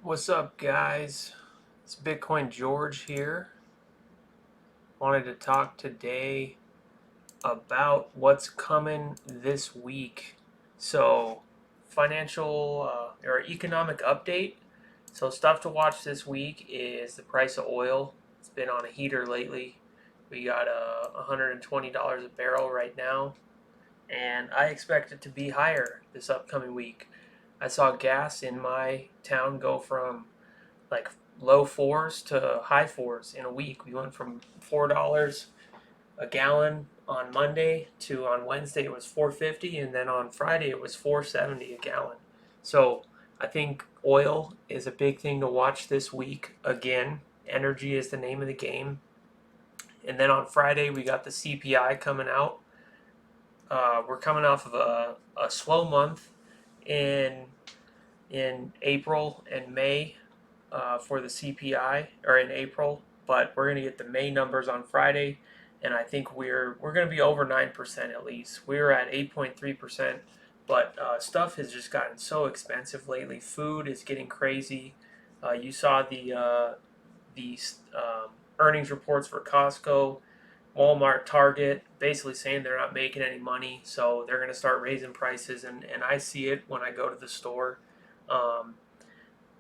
What's up, guys? It's Bitcoin George here. Wanted to talk today about what's coming this week. So, financial or economic update. So, stuff to watch this week is the price of oil. It's been on a heater lately. We got $120 a barrel right now, and I expect it to be higher this upcoming week. I saw gas in my town go from like low fours to high fours in a week. We went from $4 a gallon on Monday to on Wednesday it was $4.50, and then on Friday it was $4.70 a gallon. So I think oil is a big thing to watch this week. Again, energy is the name of the game. And then on Friday we got the CPI coming out. We're coming off of a slow month in April and May for the CPI, or in April, but we're going to get the May numbers on Friday, and I think we're going to be over 9% at least. We were at 8.3%, but stuff has just gotten so expensive lately. Food is getting crazy. You saw the earnings reports for Costco, Walmart, Target, basically saying they're not making any money, so they're going to start raising prices, and I see it when I go to the store. Um,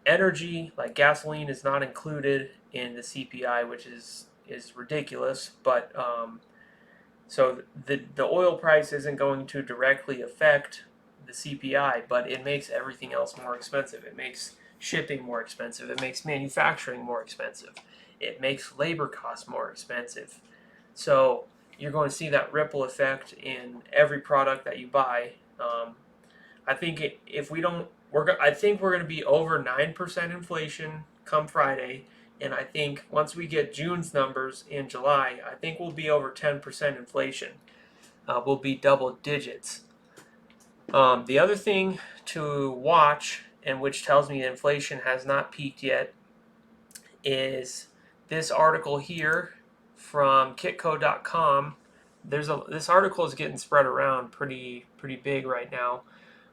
Energy, like gasoline, is not included in the CPI, which is ridiculous. But so the oil price isn't going to directly affect the CPI, but it makes everything else more expensive. It makes shipping more expensive. It makes manufacturing more expensive. It makes labor costs more expensive. So you're going to see that ripple effect in every product that you buy. I think if we don't, I think we're going to be over 9% inflation come Friday, and I think once we get June's numbers in July, I think we'll be over 10% inflation. We'll be double digits. The other thing to watch, and which tells me inflation has not peaked yet, is this article here from kitco.com. This article is getting spread around pretty big right now.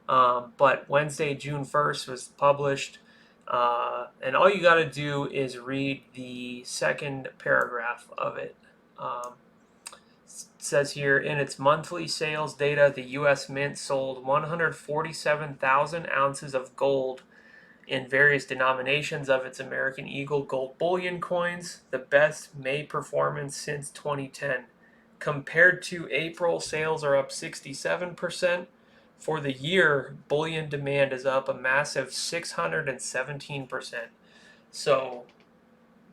But Wednesday, June 1st was published, and all you got to do is read the second paragraph of it. It says here, in its monthly sales data, the U.S. Mint sold 147,000 ounces of gold in various denominations of its American Eagle gold bullion coins, the best May performance since 2010. Compared to April, sales are up 67%. For the year, bullion demand is up a massive 617%. So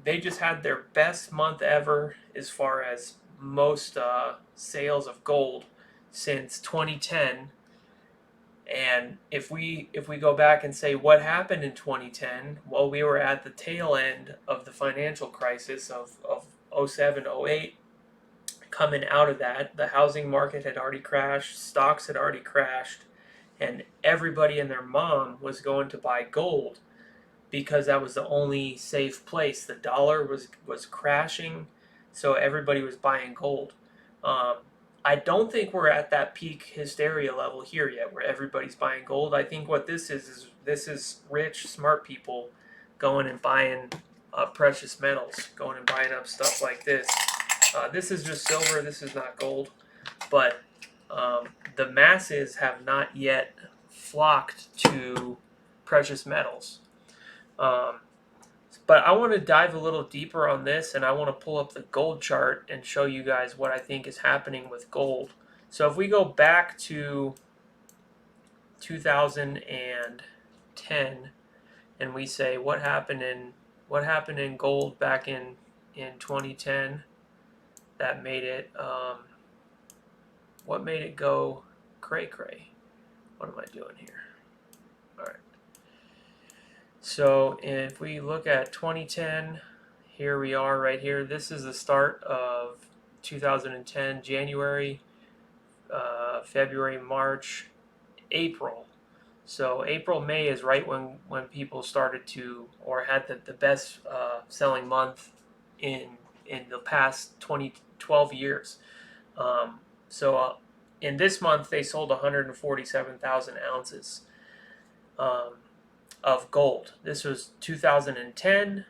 they just had their best month ever as far as most sales of gold since 2010. And if we go back and say what happened in 2010, well, we were at the tail end of the financial crisis of 07, 08. Coming out of that, the housing market had already crashed, stocks had already crashed, and everybody and their mom was going to buy gold because that was the only safe place. The dollar was crashing, so everybody was buying gold. I don't think we're at that peak hysteria level here yet, where everybody's buying gold. I think what this is rich, smart people going and buying precious metals, going and buying up stuff like this. This is just silver. This is not gold, but the masses have not yet flocked to precious metals. But I want to dive a little deeper on this, and I want to pull up the gold chart and show you guys what I think is happening with gold. So if we go back to 2010 and we say what happened in gold back in 2010, that made it what made it go cray cray? What am I doing here? All right. So if we look at 2010, here we are right here. This is the start of 2010, January, February, March, April. So April, May is right when people started to, or had the best selling month in the past 12 years. So in this month, they sold 147,000 ounces. of gold. This was 2010,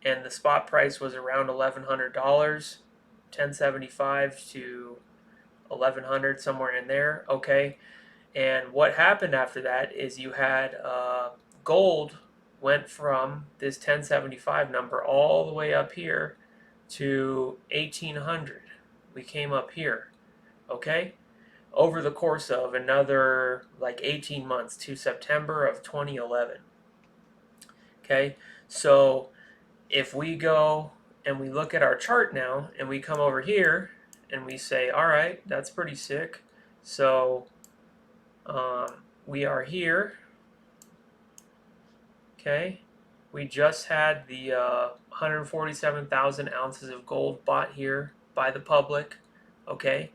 and the spot price was around $1,100, 1075 to 1100, somewhere in there. Okay, and what happened after that is you had gold went from this 1075 number all the way up here to 1800. We came up here, okay, over the course of another like 18 months to September of 2011. Okay, so if we go and we look at our chart now and we come over here and we say, all right, that's pretty sick. So we are here. Okay, we just had the 147,000 ounces of gold bought here by the public. Okay,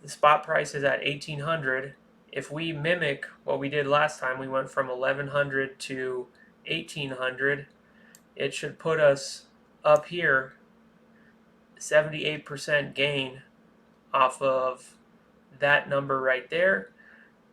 the spot price is at 1,800. If we mimic what we did last time, we went from 1,100 to 1,800. It should put us up here, 78% gain off of that number right there.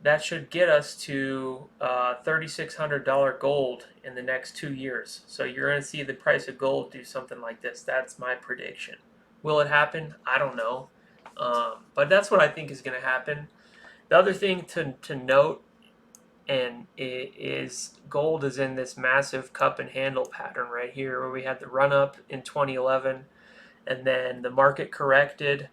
That should get us to $3,600 gold in the next 2 years. So you're going to see the price of gold do something like this. That's my prediction. Will it happen? I don't know. But that's what I think is going to happen. The other thing to note and it is gold is in this massive cup and handle pattern right here where we had the run up in 2011 and then the market corrected.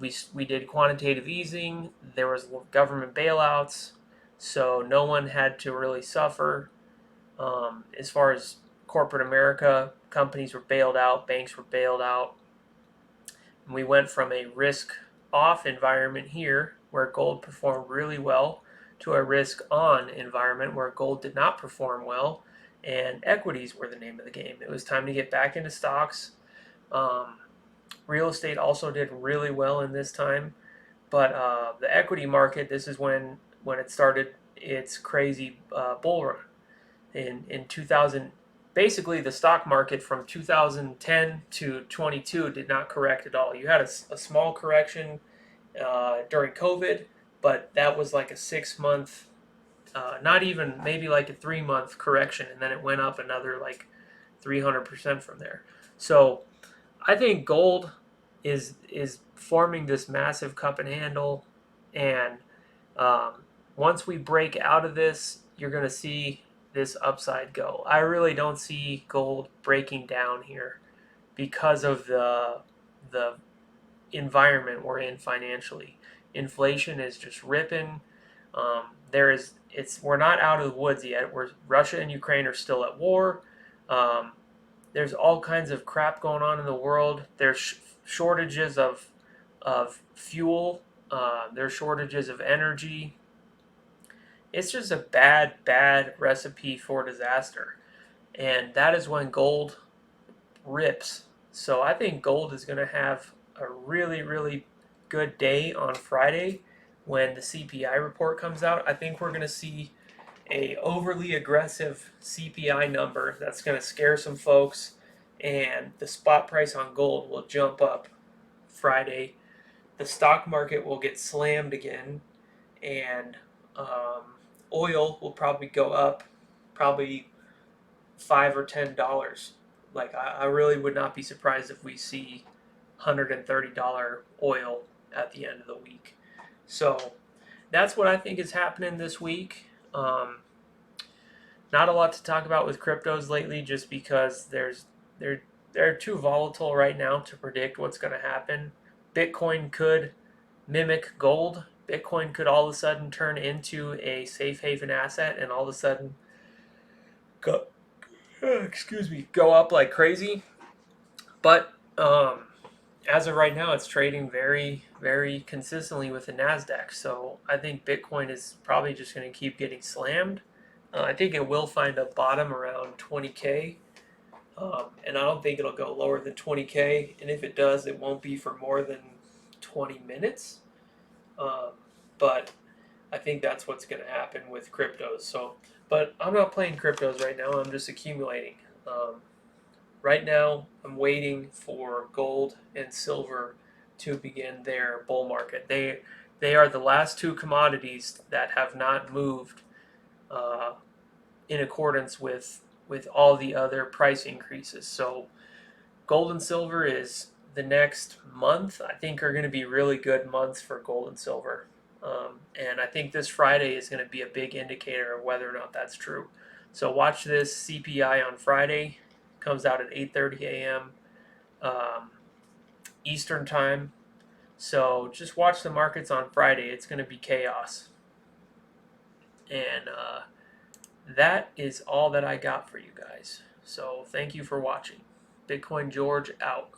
We did quantitative easing. There was government bailouts, so no one had to really suffer. As far as corporate America, companies were bailed out, banks were bailed out. And we went from a risk-off environment here, where gold performed really well, to a risk-on environment where gold did not perform well, and equities were the name of the game. It was time to get back into stocks. Real estate also did really well in this time, but the equity market, this is when it started its crazy bull run. In 2000, basically the stock market from 2010 to 22 did not correct at all. You had a small correction during COVID, but that was like a 6 month, not even, maybe like a 3 month correction, and then it went up another like 300% from there. So I think gold is forming this massive cup and handle, and once we break out of this, you're going to see this upside go. I really don't see gold breaking down here because of the environment we're in financially. Inflation is just ripping. We're not out of the woods yet. Russia and Ukraine are still at war. There's all kinds of crap going on in the world. There's shortages of fuel. There's shortages of energy. It's just a bad recipe for disaster. And that is when gold rips. So I think gold is going to have a really good day on Friday when the CPI report comes out. I think we're going to see a overly aggressive CPI number that's going to scare some folks, and the spot price on gold will jump up Friday. The stock market will get slammed again, and oil will probably go up, probably $5 or $10. Like I really would not be surprised if we see $130 oil at the end of the week. So that's what I think is happening this week. Not a lot to talk about with cryptos lately, just because they're too volatile right now to predict what's going to happen. Bitcoin could mimic gold. Bitcoin could all of a sudden turn into a safe haven asset, and all of a sudden go up like crazy. But as of right now, it's trading very consistently with the Nasdaq. So I think Bitcoin is probably just going to keep getting slammed. I think it will find a bottom around 20K, and I don't think it'll go lower than 20K. And if it does, it won't be for more than 20 minutes. But I think that's what's going to happen with cryptos. So, but I'm not playing cryptos right now. I'm just accumulating. Right now, I'm waiting for gold and silver to begin their bull market. They are the last two commodities that have not moved in accordance with all the other price increases. So gold and silver is the next month. I think are going to be really good months for gold and silver. And I think this Friday is going to be a big indicator of whether or not that's true. So watch this CPI on Friday. Comes out at 8:30 a.m. Eastern time. So just watch the markets on Friday. It's going to be chaos. And that is all that I got for you guys. So thank you for watching. Bitcoin George out.